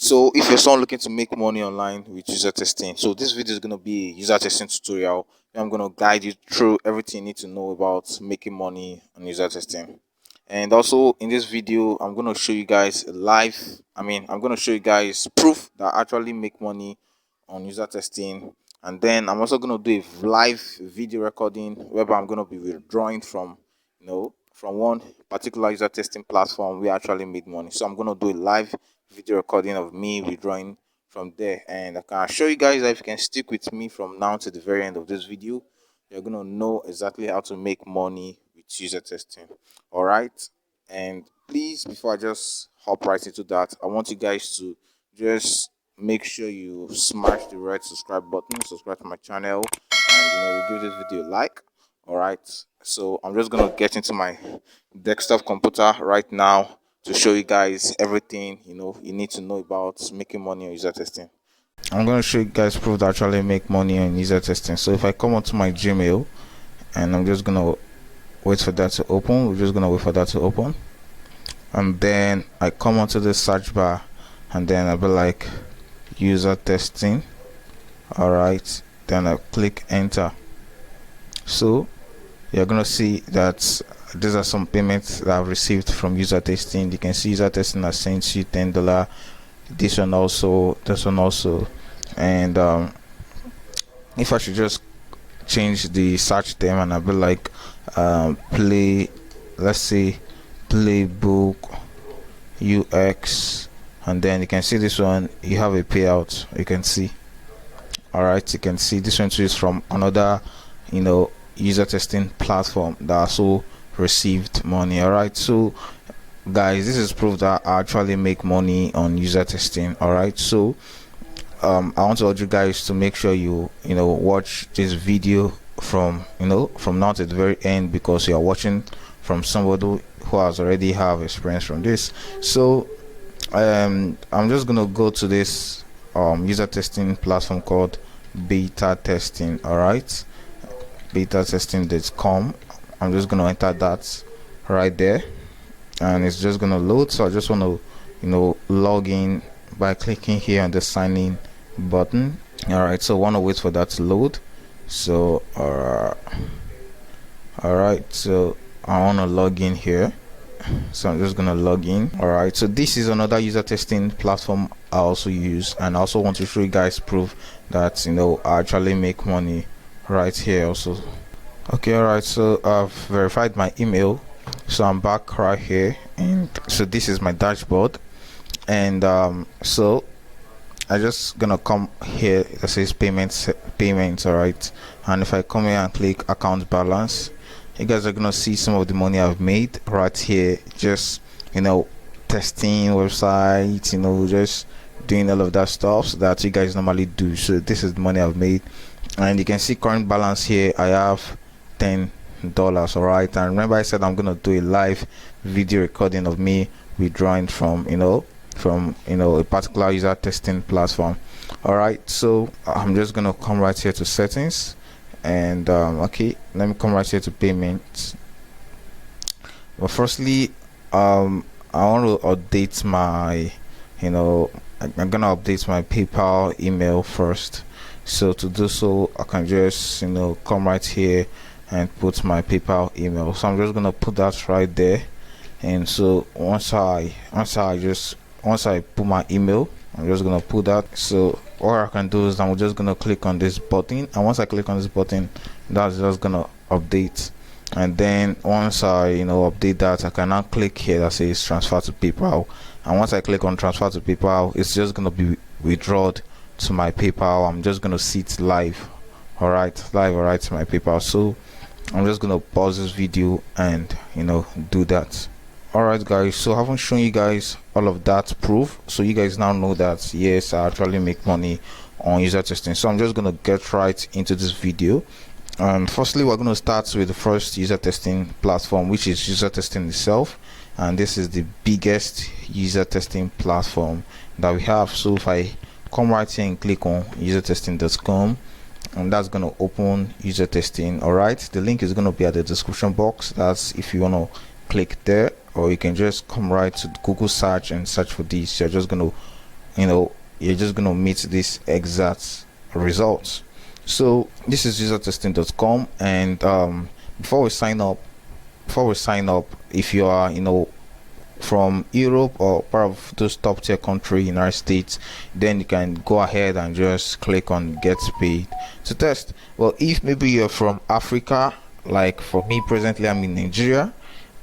So if you're someone looking to make money online with user testing, so this video is going to be a user testing tutorial. I'm going to guide you through everything you need to know about making money on user testing. And also in this video, I'm going to show you guys I'm going to show you guys proof that I actually make money on user testing. And then I'm also going to do a live video recording whereby I'm going to be withdrawing from, from one particular user testing platform we actually make money. So I'm going to do a live video recording of me withdrawing from there, and I can assure you guys that if you can stick with me from now to the very end of this video, you're going to know exactly how to make money with user testing. All right, and please, before I just hop right into that, I want you guys to just make sure you smash the red subscribe button, subscribe to my channel, and give this video a like. All right, so I'm just gonna get into my desktop computer right now to show you guys everything you need to know about making money on user testing. I'm going to show you guys proof that actually make money on user testing. So if I come onto my Gmail and I'm just going to wait for that to open, we're just going to wait for that to open, and then I come onto the search bar and then I'll be like user testing. All right, then I click enter. So you're going to see that these are some payments that I've received from user testing. You can see user testing has sent you $10, this one also, and if I should just change the search term and I'll be like let's say Playboolux, and then you can see this one, you have a payout. You can see, all right, you can see this one too is from another user testing platform that also received money. All right, so guys, this is proof that I actually make money on user testing. All right, so I want to urge you guys to make sure you watch this video from now to the very end, because you are watching from somebody who has already have experience from this. So I'm just gonna go to this user testing platform called Betatesting. All right, betatesting.com. I'm just gonna enter that right there, and it's just gonna load. So I just want to log in by clicking here on the sign in button. All right, so I want to wait for that to load. So all right, so I want to log in here, so I'm just gonna log in. All right, so this is another user testing platform I also use, and I also want to show you guys proof that I actually make money right here also. Okay, all right, so I've verified my email, so I'm back right here, and so this is my dashboard, and so I just gonna come here that says payments. All right, and if I come here and click account balance, you guys are gonna see some of the money I've made right here, just testing websites, just doing all of that stuff that you guys normally do. So this is the money I've made, and you can see current balance here. I have $10. All right, and remember I said I'm gonna do a live video recording of me withdrawing from a particular user testing platform. All right, so I'm just gonna come right here to settings, and okay, let me come right here to payments. But firstly, I want to update my I'm gonna update my PayPal email first. So to do so, I can just come right here and put my PayPal email. So I'm just gonna put that right there, and so once I put my email, I'm just gonna put that. So what I can do is I'm just gonna click on this button, and once I click on this button, that's just gonna update. And then once I update that, I can now click here that says transfer to PayPal, and once I click on transfer to PayPal, it's just gonna be withdrawn to my PayPal. I'm just gonna see it live. All right, to my PayPal. So I'm just gonna pause this video and do that. Alright guys, so I haven't shown you guys all of that proof, so you guys now know that yes, I actually make money on user testing. So I'm just gonna get right into this video. Firstly, we're going to start with the first user testing platform, which is user testing itself, and this is the biggest user testing platform that we have. So if I come right here and click on usertesting.com, and that's going to open user testing. All right, the link is going to be at the description box. That's if you want to click there, or you can just come right to Google search and search for this. You're just going to you're just gonna meet this exact results. So this is usertesting.com, and before we sign up, if you are from Europe or part of those top tier country, United States, then you can go ahead and just click on get paid to test. Well, if maybe you're from Africa, like for me presently I'm in Nigeria,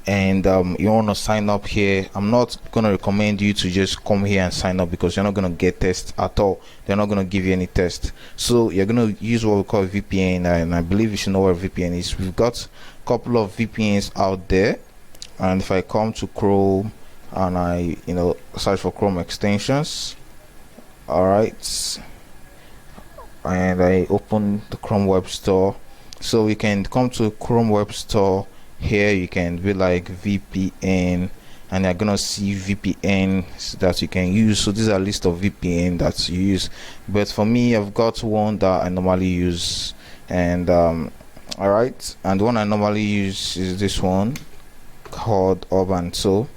and you want to sign up here, I'm not going to recommend you to just come here and sign up, because you're not going to get tests at all. They're not going to give you any test. So you're going to use what we call a VPN, and I believe you should know what a VPN is. We've got a couple of VPNs out there, and if I come to Chrome and I search for Chrome extensions, all right, and I open the Chrome Web Store, so we can come to Chrome Web Store. Here you can be like VPN, and you're gonna see VPN that you can use. So these are a list of VPN that you use, but for me I've got one that I normally use, and all right, and the one I normally use is this one called Urban. So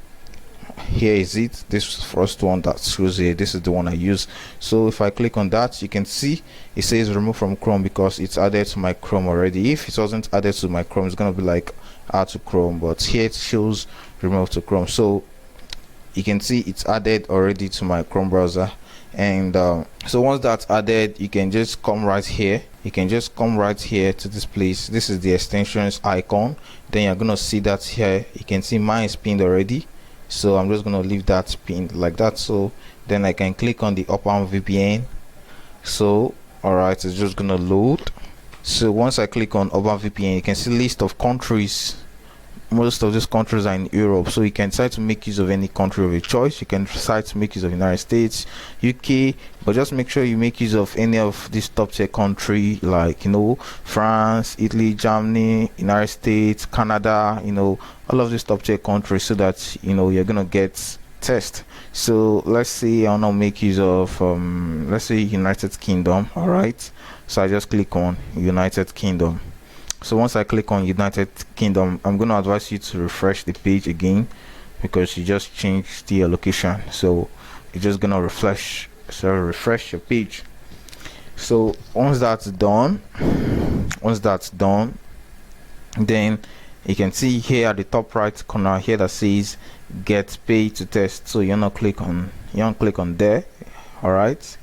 here is it, this first one that shows here, this is the one I use. So if I click on that, you can see it says remove from Chrome, because it's added to my Chrome already. If it wasn't added to my Chrome, it's gonna be like add to Chrome, but here it shows remove to Chrome. So you can see it's added already to my Chrome browser, and so once that's added, you can just come right here. You can just come right here to this place. This is the extensions icon. Then you're gonna see that here. You can see mine is pinned already, so I'm just gonna leave that pinned like that. So then I can click on the Open VPN. So all right, it's just gonna load. So once I click on Open VPN, you can see list of countries. Most of these countries are in Europe, so you can decide to make use of any country of your choice. You can decide to make use of United States, UK, but just make sure you make use of any of these top tier country, like France, Italy, Germany, United States, Canada, all of these top tier countries, so that you're gonna get test. So let's say I want to make use of let's say United Kingdom. All right, so I just click on United Kingdom. So once I click on United Kingdom, I'm going to advise you to refresh the page again, because you just changed the location. So it's just going to refresh your page. So once that's done, then you can see here at the top right corner here that says get paid to test. So you're gonna click on there. All right,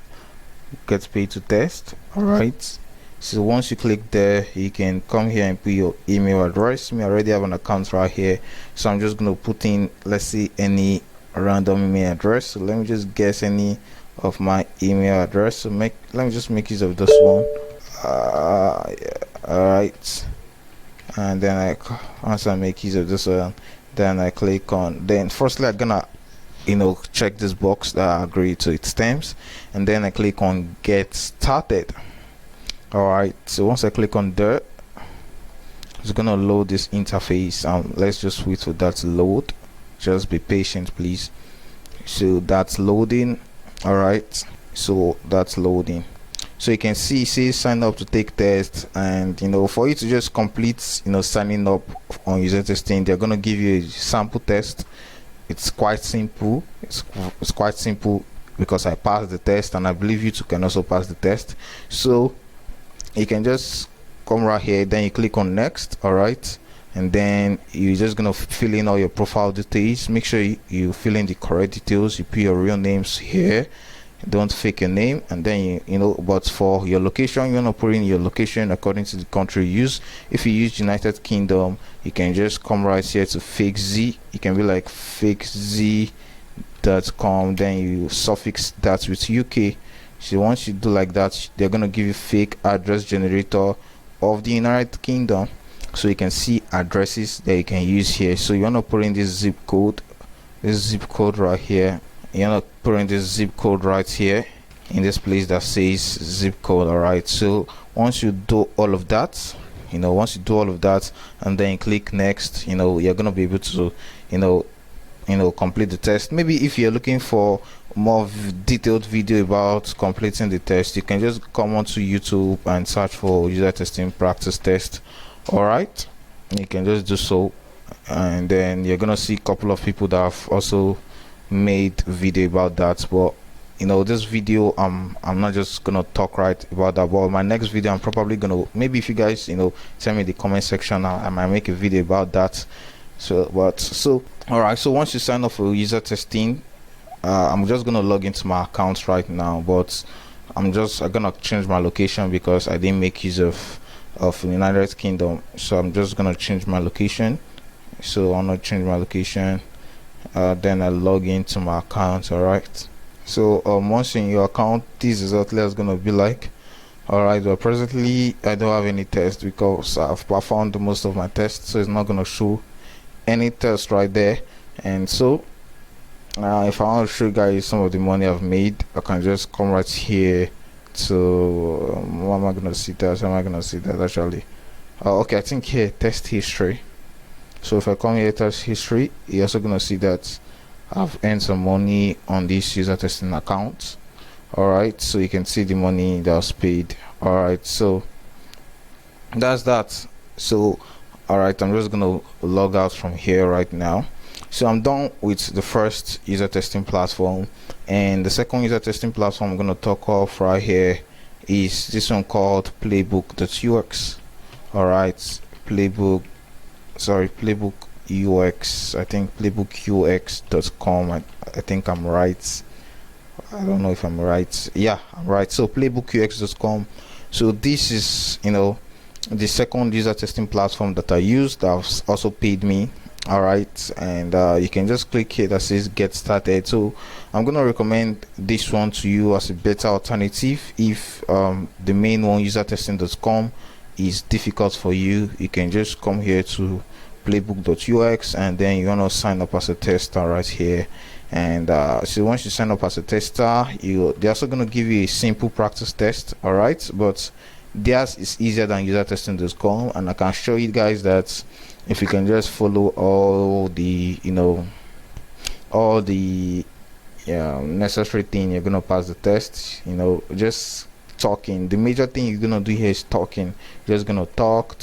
get paid to test. All right, so once you click there, you can come here and put your email address. I already have an account right here, so I'm just gonna put in, let's see, any random email address. So let me just guess any of my email address. So let me just make use of this one. Yeah, all right, and then once I make use of this one, then I click on, then firstly I'm gonna check this box that I agree to its terms, and then I click on get started. All right, so once I click on there, it's gonna load this interface. Let's just wait for that to load. Just be patient, please. So that's loading. All right, so that's loading. So you can see it says sign up to take tests, and for you to just complete signing up on Usertesting, they're gonna give you a sample test. It's quite simple. It's quite simple, because I passed the test, and I believe you too can also pass the test. So you can just come right here, then you click on next. All right, and then you're just gonna fill in all your profile details. Make sure you fill in the correct details. You put your real names here, don't fake your name, and then but for your location, you want to put in your location according to the country you use. If you use United Kingdom, you can just come right here to fake Z. You can be like fakez.com, then you suffix that with UK. So once you do like that, they're gonna give you fake address generator of the United Kingdom, so you can see addresses that you can use here. So you want to put in this zip code right here. You want to put in this zip code right here in this place that says zip code. All right, so once you do all of that, and then you click next, you're gonna be able to complete the test. Maybe if you're looking for more detailed video about completing the test, you can just come onto YouTube and search for Usertesting practice test. All right, you can just do so, and then you're gonna see a couple of people that have also made video about that. But this video, I'm not just gonna talk right about that, but my next video I'm probably gonna, maybe if you guys tell me in the comment section, I might make a video about that. So all right, so once you sign up for user testing, I'm just gonna log into my account right now, but I'm gonna change my location because I didn't make use of the United Kingdom. So I'm just gonna change my location. So I'm gonna change my location, then I log into my account. All right, so once in your account, this is what it's gonna be like. All right, but presently I don't have any tests because I've found most of my tests, so it's not gonna show any test right there. And so if I want to show you guys some of the money I've made, I can just come right here to what am I gonna see that? Am I gonna see that actually? Okay, I think here test history. So if I come here test history, you're also gonna see that I've earned some money on this user testing account. All right, so you can see the money that was paid. All right, so that's that. So all right, I'm just gonna log out from here right now. So I'm done with the first user testing platform, and the second user testing platform I'm going to talk off right here is this one called Playboolux. All right, Playboolux, I think playbookux.com. I think I'm right. I don't know if I'm right. Yeah, I'm right. So playbookux.com. So this is the second user testing platform that I used that has also paid me. All right, and you can just click here that says get started. So I'm gonna recommend this one to you as a better alternative if the main one, usertesting.com, is difficult for you. You can just come here to playbook.ux, and then you want to sign up as a tester right here. And so once you sign up as a tester, they're also going to give you a simple practice test. All right, but theirs is easier than usertesting.com, and I can show you guys that if you can just follow all the necessary thing, you're gonna pass the test. Just talking, the major thing you're gonna do here is talking. You're just gonna talk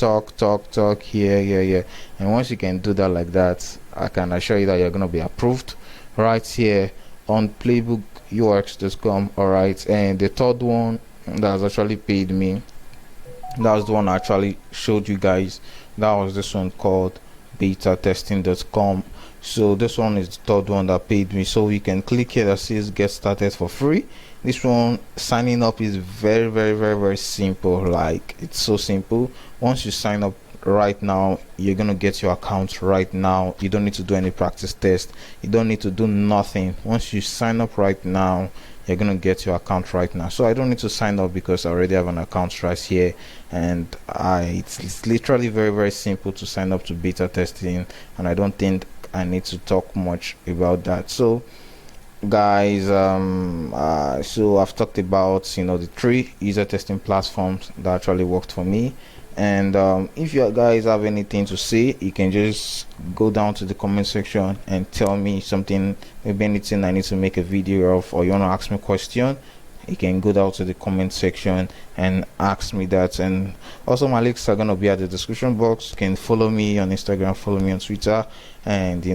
here, and once you can do that like that, I can assure you that you're gonna be approved right here on playbookux.com. all right, and the third one that has actually paid me, that was the one I actually showed you guys. That was this one called Betatesting.com. So this one is the third one that paid me. So you can click here that says get started for free. This one, signing up is very simple. Like, it's so simple. Once you sign up right now, you're gonna get your account right now. You don't need to do any practice test. You don't need to do nothing. Once you sign up right now, you're gonna get your account right now. So I don't need to sign up because I already have an account right here, and it's literally very simple to sign up to beta testing, and I don't think I need to talk much about that. So guys, so I've talked about the 3 user testing platforms that actually worked for me. And if you guys have anything to say, you can just go down to the comment section and tell me something, maybe anything I need to make a video of, or you want to ask me a question, you can go down to the comment section and ask me that. And also my links are going to be at the description box. You can follow me on Instagram, follow me on Twitter, and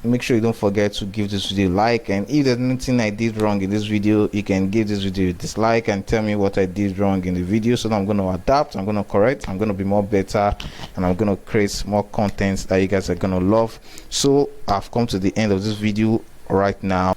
make sure you don't forget to give this video a like. And if there's anything I did wrong in this video, you can give this video a dislike and tell me what I did wrong in the video, so that I'm going to adapt, I'm going to correct, I'm going to be more better, and I'm going to create more content that you guys are going to love. So I've come to the end of this video right now.